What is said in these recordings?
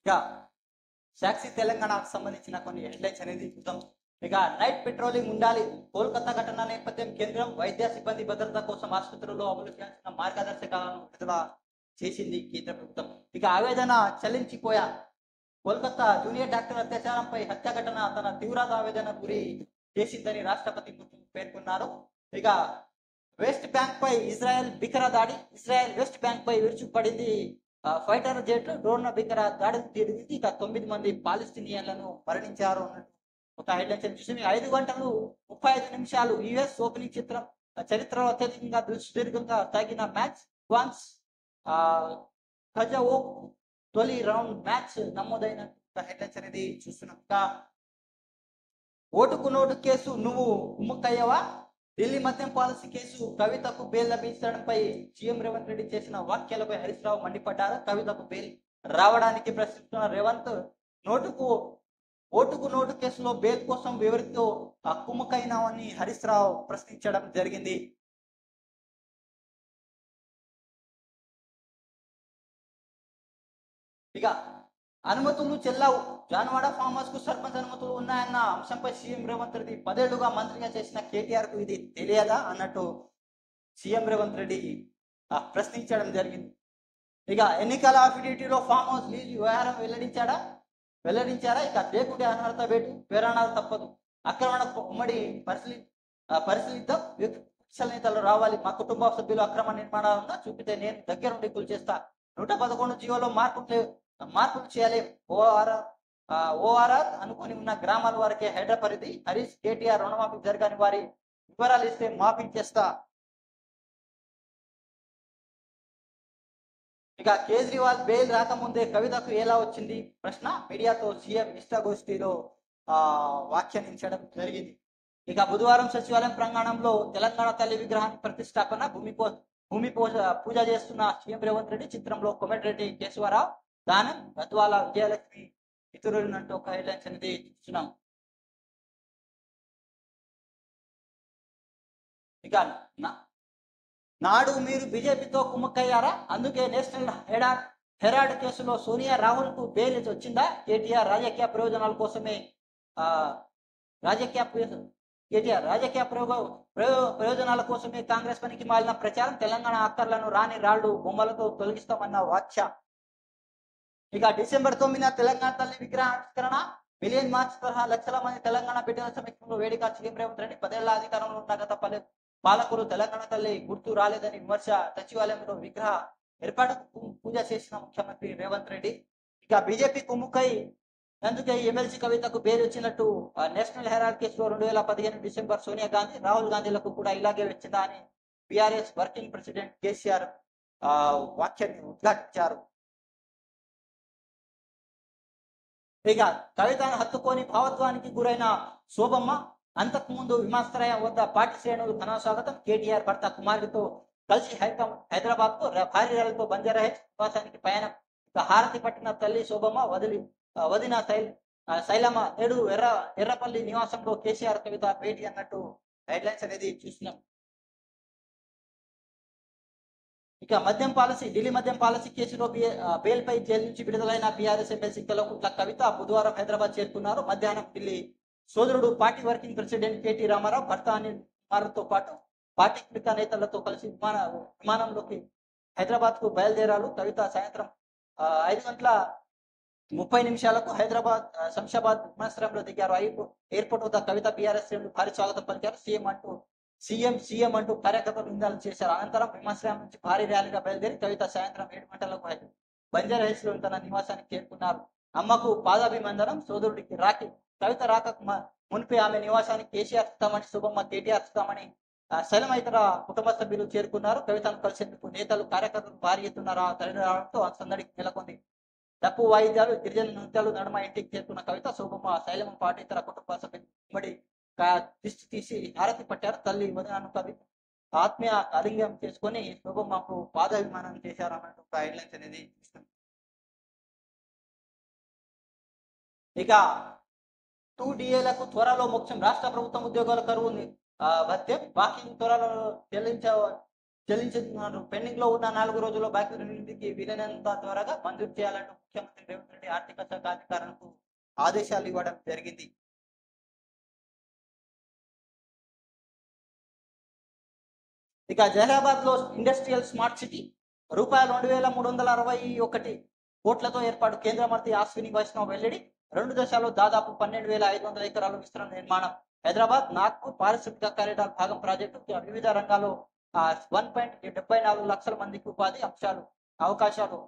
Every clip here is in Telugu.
ఇక సాక్షి తెలంగాణకు సంబంధించిన కొన్ని హెడ్లైన్స్ అనేది చూద్దాం. ఇక నైట్ పెట్రోలింగ్ ఉండాలి, కోల్కతా ఘటన నేపథ్యం కేంద్రం వైద్య సిబ్బంది భద్రత కోసం ఆసుపత్రుల్లో అమలు చేయాల్సిన మార్గదర్శకాలను విడుదల చేసింది కేంద్ర ప్రభుత్వం. ఇక ఆవేదన చెల్లించిపోయా, కోల్కతా జూనియర్ డాక్టర్ అత్యాచారంపై హత్య ఘటన తన తీవ్ర ఆవేదన గురి చేసిందని రాష్ట్రపతి పేర్కొన్నారు. ఇక వెస్ట్ బ్యాంక్ పై ఇజ్రాయెల్ భీకర దాడి, ఇజ్రాయెల్ వెస్ట్ బ్యాంక్ పై విరుచుకుపడింది. ఫైటర్ జెట్ డ్రోన్ భీకర దాడికి జరిగింది. ఇక 9 మంది పాలస్తీనియన్లను మరణించారు అన్నట్టు ఒక హెడ్లైన్స్ చూసింది. 5 గంటలు 35 నిమిషాలు యుఎస్ ఓపెనింగ్ చిత్రం చరిత్రలో అత్యధికంగా సుదీర్ఘంగా సాగిన మ్యాచ్ వాన్స్ కజావో తొలి రౌండ్ మ్యాచ్ నమోదైన హెడ్లైన్స్ అనేది చూస్తున్నాం. ఇంకా ఓటుకు నోటు కేసు నువ్వు కుమ్మక్కయ్యవా, ఢిల్లీ మద్యం పాలసీ కేసు కవితకు బెయిల్ లభించడంపై సీఎం రేవంత్ రెడ్డి చేసిన వ్యాఖ్యలపై హరీష్ రావు మండిపడ్డారు. కవితకు బెయిల్ రావడానికి ప్రశ్నిస్తున్న రేవంత్ ఓటుకు నోటు కేసులో బెయిల్ కోసం ఎవరితో కుమ్మకైనావని హరీష్ రావు ప్రశ్నించడం జరిగింది. ఇక అనుమతులు చెల్లవు, జాన్వాడ ఫామ్ హౌస్ కు సర్పంచ్ అనుమతులు ఉన్నాయన్న అంశంపై సీఎం రేవంత్ రెడ్డి 10 ఏళ్లుగా మంత్రిగా చేసిన కేటీఆర్ కు ఇది తెలియదా అన్నట్టు సీఎం రేవంత్ రెడ్డి ప్రశ్నించడం జరిగింది. ఇక ఎన్నికల అఫిడవిటీలో ఫామ్ హౌస్ లీజు వ్యవహారం వెల్లడించారా? ఇక లేకుంటే అనర్హత వేరనాలు తప్పదు, ఆక్రమణ ఉమ్మడి పరిశీలిద్దాం, విపక్ష నేతలు రావాలి, మా కుటుంబ సభ్యులు అక్రమ నిర్మాణాలను చూపితే నేను దగ్గరుండి కూల్చేస్తా, 111 జీవోలో మార్పులు చేయాలి, ఓఆర్ఆర్ అనుకుని ఉన్న గ్రామాల వారికి హైడ్రా పరిధి, హరీష్ కేటీఆర్ రుణమాఫీ జరగని వారి వివరాలు ఇస్తే మాఫీ చేస్తా. ఇక కేజ్రీవాల్ బెయిల్ రాకముందే కవితకు ఎలా వచ్చింది ప్రశ్న, మీడియాతో సీఎం ఇష్టాగోష్ఠిలో వ్యాఖ్యానించడం జరిగింది. ఇక బుధవారం సచివాలయం ప్రాంగణంలో తెలంగాణ తల్లి విగ్రహాన్ని ప్రతిష్టాపన, భూమి పూజ చేస్తున్న సీఎం రేవంత్ రెడ్డి, చిత్రంలో కోమటిరెడ్డి కేశవరావు, దానం, గద్వాల విజయలక్ష్మి ఇతరులంటూ ఒక హెడ్లైన్స్ అనేది చూస్తున్నాం. ఇక నాడు మీరు బీజేపీతో కుమ్మక్కయ్యారా, అందుకే నేషనల్ హెరాల్డ్ కేసులో సోనియా రాహుల్ కు బెయిల్ వచ్చిందా, కేటీఆర్ రాజకీయ ప్రయోజనాల కోసమే ప్రయోజనాల కోసమే కాంగ్రెస్ పనికి మాలిన ప్రచారం, తెలంగాణ అక్కర్లను రాని రాళ్లు బొమ్మలతో తొలగిస్తామన్న వ్యాఖ్య. ఇక డిసెంబర్ 9న తెలంగాణ తల్లి విగ్రహావిష్కరణ, మిలియన్ మార్చ్ తరహా లక్షల మంది తెలంగాణ బిడ్డల సమక్షంలో వేడుక, సీఎం రేవంత్ రెడ్డి 10 ఏళ్ల అధికారంలో ఉన్న గత పాలకులు తెలంగాణ తల్లి గుర్తు రాలేదని విమర్శ, సచివాలయంలో విగ్రహ ఏర్పాటుకు పూజ చేసిన ముఖ్యమంత్రి రేవంత్ రెడ్డి. ఇక బీజేపీ కుమ్ముకై అందుకే ఎమ్మెల్సీ కవితకు బెయిల్ వచ్చినట్టు నేషనల్ హెరాల్డ్ కేసులో 2015 డిసెంబర్ సోనియా గాంధీ, రాహుల్ గాంధీలకు కూడా ఇలాగే వచ్చిందా అని బీఆర్ఎస్ వర్కింగ్ ప్రెసిడెంట్ కేసీఆర్ వ్యాఖ్యని ఉద్ఘాటించారు. ఇక కవితను హత్తుకొని భావత్వానికి గురైన శోభమ్మ, అంతకుముందు విమానాశ్రయం వద్ద పార్టీ శ్రేణులు ఘన స్వాగతం, కేటీఆర్ భర్త కుమారుడితో కలిసి హైదరాబాద్ కు భారీ ర్యాలీతో బంజారాహిల్స్ నివాసానికి పయనం. హారతి పట్టిన తల్లి శోభమ్మ, వదిన శైలమ్మ నేడు ఎర్రపల్లి నివాసంలో కేసీఆర్ కవిత భేటీ అన్నట్టు హెడ్లైన్స్ అనేది చూస్తున్నాం. ఇక మద్యం పాలసీ, ఢిల్లీ మద్యం పాలసీ కేసులో బెయిల్ పై జైలు నుంచి విడుదలైన బీఆర్ఎస్ ఎమ్మెల్సీ కల్వకుంట్ల కవిత బుధవారం హైదరాబాద్ చేరుకున్నారు. మధ్యాహ్నం ఢిల్లీ సోదరుడు party working president KT Rama Rao, భర్త అనిల్ కుమార్తో పాటు పార్టీ మిగతా నేతలతో కలిసి విమానంలోకి హైదరాబాద్ కు బయలుదేరారు. కవిత సాయంత్రం 5:30 హైదరాబాద్ శంషాబాద్ విమానాశ్రయంలో దిగారు. ఎయిర్పోర్ట్ వద్ద కవిత బీఆర్ఎస్ శ్రేణులు భారీ స్వాగతం పలికారు. సీఎం అంటూ కార్యకర్తలు నిందాలు చేశారు. అనంతరం విమానాశ్రయం నుంచి భారీ ర్యాలీగా బయలుదేరి కవిత సాయంత్రం 7 గంటలకు బంజారాహిల్స్ లో తన నివాసానికి చేరుకున్నారు. అమ్మకు పాదాభివందనం, సోదరుడికి రాఖీ. కవిత రాకకు మునిపే ఆమె నివాసానికి కేసీఆర్ ఇస్తామని, శుభమ్మ కేటీఆర్ ఇస్తామని శైలమ ఇతర కుటుంబ సభ్యులు చేరుకున్నారు. కవితను కలిసేందుకు నేతలు కార్యకర్తలు భారీ ఎత్తున తరలి రావడంతో సందడికి నెలకొంది. డప్పు వాయిద్యాలు, గిరిజన నృత్యాలు నడుమ ఇంటికి చేరుకున్న కవిత, శోభమ్మ, శైలమ పాటు ఇతర కుటుంబ సభ్యులు ఉమ్మడి దిష్టి తీసి హారతి పట్టారు. తల్లి వదనాను కవి ఆత్మీయ ఆలింగనం చేసుకొని శోభమ్మకు పాదాభిమానం చేశారు అన్నట్టు ఒక హెడ్లైన్స్ అనేది చూస్తాం. ఇక 2DAలకు త్వరలో మోక్షం, రాష్ట్ర ప్రభుత్వం ఉద్యోగాల కరువు భత్యం బాకీ త్వరలో చెల్లించుతున్నారు. పెండింగ్ లో ఉన్న 4 రోజుల్లో బాకీ రెండింటికి వీలైనంత త్వరగా మంజూరు చేయాలంటూ ముఖ్యమంత్రి రేవంత్ రెడ్డి ఆర్థిక శాఖ అధికారులకు ఆదేశాలు ఇవ్వడం జరిగింది. ఇక జహీరాబాద్ లో ఇండస్ట్రియల్ స్మార్ట్ సిటీ రూపాయలు 2,361 కోట్లతో ఏర్పాటు. కేంద్ర మంత్రి అశ్విని వైష్ణవ్ వెల్లడి. 2 దశల్లో దాదాపు 12,500 ఎకరాల విస్తరణ నిర్మాణం. హైదరాబాద్ నాగ్పూర్ పారిశ్రామిక కారిడార్ భాగం ప్రాజెక్టు వివిధ రంగాల్లో 1.74 లక్షల మందికి ఉపాధి అవకాశాలు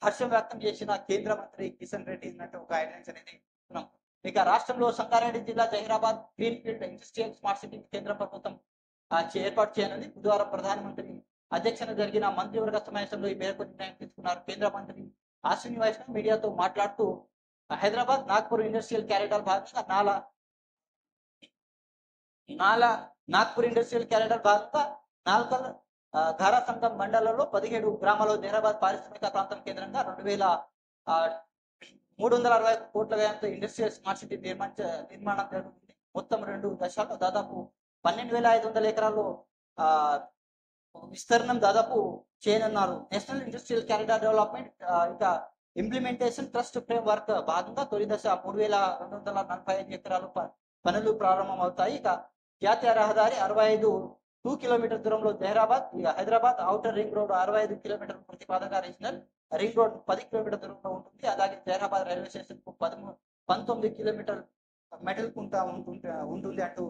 హర్షం వ్యక్తం చేసిన కేంద్ర మంత్రి కిషన్ రెడ్డి అన్నట్టు ఒక గైడ్లైన్స్ అనేది ఇస్తున్నాం. ఇక రాష్ట్రంలో సంగారెడ్డి జిల్లా Zaheerabad greenfield industrial smart city కేంద్ర ప్రభుత్వం ఏర్పాటు చేయనుంది. బుధవారం ప్రధానమంత్రి అధ్యక్షతన జరిగిన మంత్రివర్గ సమావేశంలో ఈ మేరకు నిర్ణయం తీసుకున్నారు. కేంద్ర మంత్రి అశ్విని వైష్ణవ్ మీడియాతో మాట్లాడుతూ హైదరాబాద్ నాగ్పూర్ ఇండస్ట్రియల్ కారిడార్ భాగంగా నాగ్పూర్ ఇండస్ట్రియల్ కారిడార్ భాగంగా నాల్కల్ ఘారా సంఘం మండలంలో 17 గ్రామాల్లో జహీరాబాద్ పారిశ్రామిక ప్రాంతం కేంద్రంగా 2,360 కోట్ల వ్యయంతో ఇండస్ట్రియల్ స్మార్ట్ సిటీ నిర్మాణం జరుగుతుంది. మొత్తం 2 దశల్లో దాదాపు 12,500 ఎకరాల్లో విస్తరణం దాదాపు చేయనున్నారు. నేషనల్ ఇండస్ట్రియల్ కారిడార్ డెవలప్మెంట్ ఇంకా ఇంప్లిమెంటేషన్ ట్రస్ట్ ఫ్రేమ్ వర్క్ భాగంగా తొలి దశ 3,245 ఎకరాలు పనులు ప్రారంభం అవుతాయి. ఇక జాతీయ రహదారి 2 కిలోమీటర్ దూరంలో జహీరాబాద్, ఇక హైదరాబాద్ ఔటర్ రింగ్ రోడ్ 65 కిలోమీటర్ల ప్రతిపాదక రీజనల్ రింగ్ రోడ్ 10 కిలోమీటర్ దూరంలో ఉంటుంది. అలాగే జహీరాబాద్ రైల్వే స్టేషన్ కు 19 కిలోమీటర్ మెటల్కుంటా ఉంటుంది అంటూ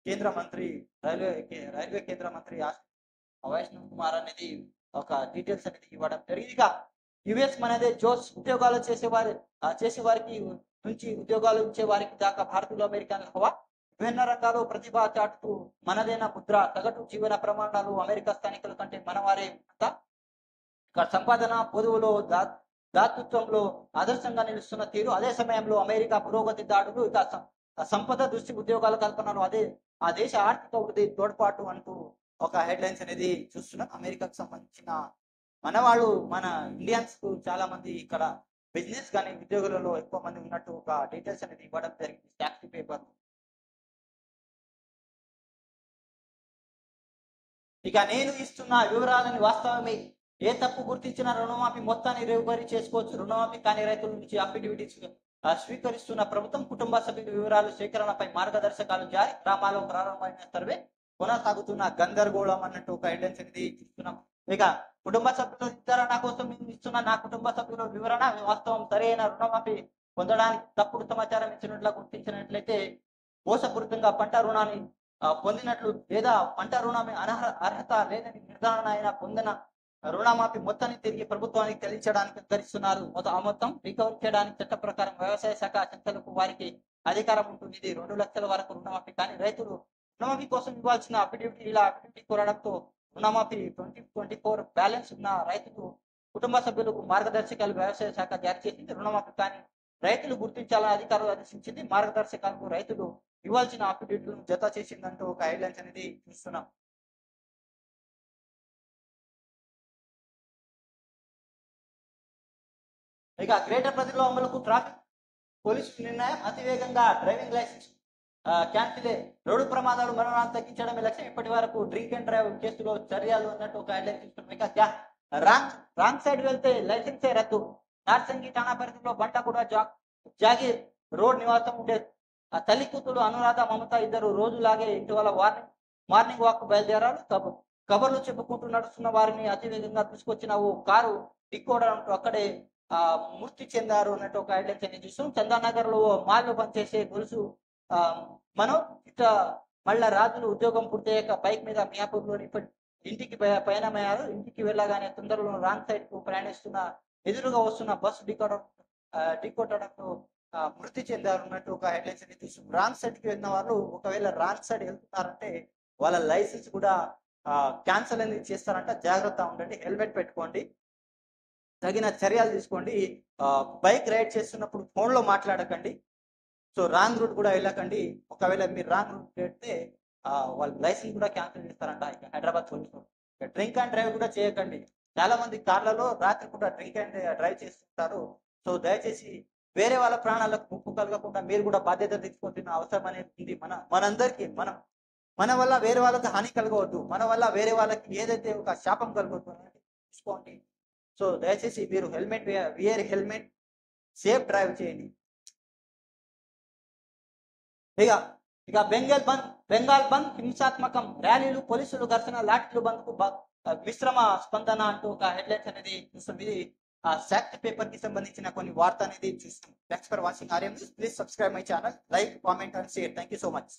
కేంద్ర మంత్రి రైల్వే కేంద్ర మంత్రి వైష్ణవ్ కుమార్ అనేది ఒక డీటెయిల్స్ అనేది ఇవ్వడం జరిగింది. ఇక యుఎస్ మనదే జోస్ ఉద్యోగాలు చేసేవారికి నుంచి ఉద్యోగాలు ఇచ్చే వారికి దాకా భారతీయులు అమెరికన్ హవా. విభిన్న రంగాల్లో ప్రతిభ చాటుతూ మనదైన ముద్ర, సగటు జీవన ప్రమాణాలు అమెరికా స్థానికుల కంటే మనవారే అంతా. ఇక్కడ సంపాదన పొదువులో దాతృత్వంలో ఆదర్శంగా నిలుస్తున్న తీరు, అదే సమయంలో అమెరికా పురోగతి దాడులు, ఇక సంపద దృష్టి ఉద్యోగాల కల్పనలు అదే ఆ దేశ ఆర్థిక వృద్ధి తోడ్పాటు అంటూ ఒక హెడ్లైన్స్ అనేది చూస్తున్నాం. అమెరికాకు సంబంధించిన మన ఇండియన్స్ కు చాలా మంది ఇక్కడ బిజినెస్ కానీ ఉద్యోగులలో ఎక్కువ మంది ఉన్నట్టు ఒక డీటెయిల్స్ అనేది ఇవ్వడం జరిగింది సాక్షి పేపర్. ఇక నేను ఇస్తున్న వివరాలని వాస్తవమే, ఏ తప్పు గుర్తించిన రుణమాఫీ మొత్తాన్ని రికవరీ చేసుకోవచ్చు. రుణమాఫీ కాని రైతుల నుంచి అఫిడవిట్ స్వీకరిస్తున్న ప్రభుత్వం. కుటుంబ సభ్యుల వివరాలు సేకరణపై మార్గదర్శకాలు జారీ. గ్రామాల్లో ప్రారంభమైన సర్వే కొనసాగుతున్న గందరగోళం అన్నట్టు ఒక హెడ్లైన్స్ అనేది చూస్తున్నాం. ఇక కుటుంబ సభ్యులు వివరణ కోసం మేము ఇస్తున్న నా కుటుంబ సభ్యుల వివరణ వాస్తవం సరైన రుణమాఫీ పొందడానికి తప్పుడు సమాచారం ఇచ్చినట్లు గుర్తించినట్లయితే మోసపూరితంగా పంట రుణాన్ని పొందినట్లు లేదా పంట రుణమే అర్హత లేదని నిర్ధారణ అయిన పొందిన రుణమాఫీ మొత్తాన్ని తిరిగి ప్రభుత్వానికి చెల్లించడానికి నిర్ధరిస్తున్నారు. మొత్తం రికవరీ చేయడానికి చట్ట ప్రకారం వ్యవసాయ శాఖ సంస్థలకు వారికి అధికారం ఉంటుంది. ఇది 2 లక్షల వరకు రుణమాఫీ కానీ రైతులు రుణమాఫీ కోసం ఇవ్వాల్సిన అఫిడవిట్ కోరడంతో రుణమాఫీ 2024 బ్యాలెన్స్ ఉన్న రైతులు కుటుంబ సభ్యులకు మార్గదర్శకాలు వ్యవసాయ శాఖ జారీ చేసింది. రుణమాఫీ కానీ రైతులు గుర్తించాలని అధికారులు ఆదేశించింది. మార్గదర్శకాలకు రైతులు ఇవ్వాల్సిన అఫిడవిట్లను జత చేసిందంటూ ఒక హెడ్లైన్స్ అనేది చూస్తున్నాం. ఇక గ్రేటర్ ప్రజల్లో అమలుకు ట్రాఫిక్ పోలీసుల నిర్ణయం. అతివేగంగా డ్రైవింగ్ లైసెన్స్ క్యాన్సిలే. రోడ్డు ప్రమాదాలు మరణాలు తగ్గించడమే లక్ష్యం. ఇప్పటి వరకు డ్రింక్ అండ్ డ్రైవ్ కేసులో చర్యలు అన్నట్టు ఒక హెడ్లైన్ చూస్తున్నాం. ఇక రాంగ్ సైడ్ వెళ్తే లైసెన్సే రద్దు. నార్సింగి ఠాణా పరిధిలో బంటగూడ జాగీర్ రోడ్ నివాసం ఉండే తల్లి కూతురు అనురాధ మమత ఇద్దరు రోజులాగే ఇంటి వల్ల మార్నింగ్ వాక్ బయలుదేరారు. కబర్లు చెప్పుకుంటూ నడుస్తున్న వారిని అతివేగంగా తీసుకొచ్చిన ఓ కారు ఢీకొనడంతో అక్కడే మృతి చెందారు అన్నట్టు ఒక హెడ్లైన్స్ అనేది చూస్తాం. చందానగర్ లో మాల్లో పనిచేసే గొలుసు మళ్ళా రాజులు ఉద్యోగం పూర్తయ్యాక బైక్ మీద మియాపూర్ లోని ఇంటికి పయనమయ్యారు. ఇంటికి వెళ్ళగానే తొందరలో రాంగ్ సైడ్ కు ప్రయాణిస్తున్న ఎదురుగా వస్తున్న బస్సు ఢీకొట్టడంతో మృతి చెందారు అన్నట్టు ఒక హెడ్లైన్స్ అనేది చూస్తున్నాం. రాంగ్ సైడ్ కి వెళ్ళిన వాళ్ళు ఒకవేళ రాంగ్ సైడ్ వెళ్తున్నారంటే వాళ్ళ లైసెన్స్ కూడా క్యాన్సల్ అనేది చేస్తారంట. జాగ్రత్త ఉండండి, హెల్మెట్ పెట్టుకోండి, తగిన చర్యలు తీసుకోండి. బైక్ రైడ్ చేస్తున్నప్పుడు ఫోన్ లో మాట్లాడకండి. సో రాంగ్ రూట్ కూడా వెళ్ళకండి. ఒకవేళ మీరు రాంగ్ రూట్ పెడితే వాళ్ళ లైసెన్స్ కూడా క్యాన్సిల్ చేస్తారంట. ఇక హైదరాబాద్ పోలీసులు డ్రింక్ అండ్ డ్రైవ్ కూడా చేయకండి. చాలా మంది కార్లలో రాత్రి కూడా డ్రింక్ అండ్ డ్రైవ్ చేస్తుంటారు. సో దయచేసి వేరే వాళ్ళ ప్రాణాలకు ముప్పు కలగకుండా మీరు కూడా బాధ్యత తీసుకోవాల్సిన అవసరం అనేది ఉంది. మనందరికీ మన వల్ల వేరే వాళ్ళకి హాని కలగవద్దు, మన వల్ల వేరే వాళ్ళకి ఏదైతే ఒక శాపం కలగవద్దు అనేది చూసుకోండి. సో దయచేసి మీరు helmet wear helmet, safe drive చేయండి. ఇక ఇక బెంగాల్ బంద్ హింసాత్మకం, ర్యాలీలు, పోలీసులు ఘర్షణ, లాఠీలు బంద్ కు మిశ్రమ స్పందన అంటూ ఒక హెడ్లైన్స్ అనేది చూస్తుంది. ఇది ఫ్యాక్ట్ పేపర్ కి సంబంధించిన కొన్ని వార్త అనేది చూస్తుంది. Thanks for watching RM news. Please subscribe my channel, like, comment and share. Thank you so much.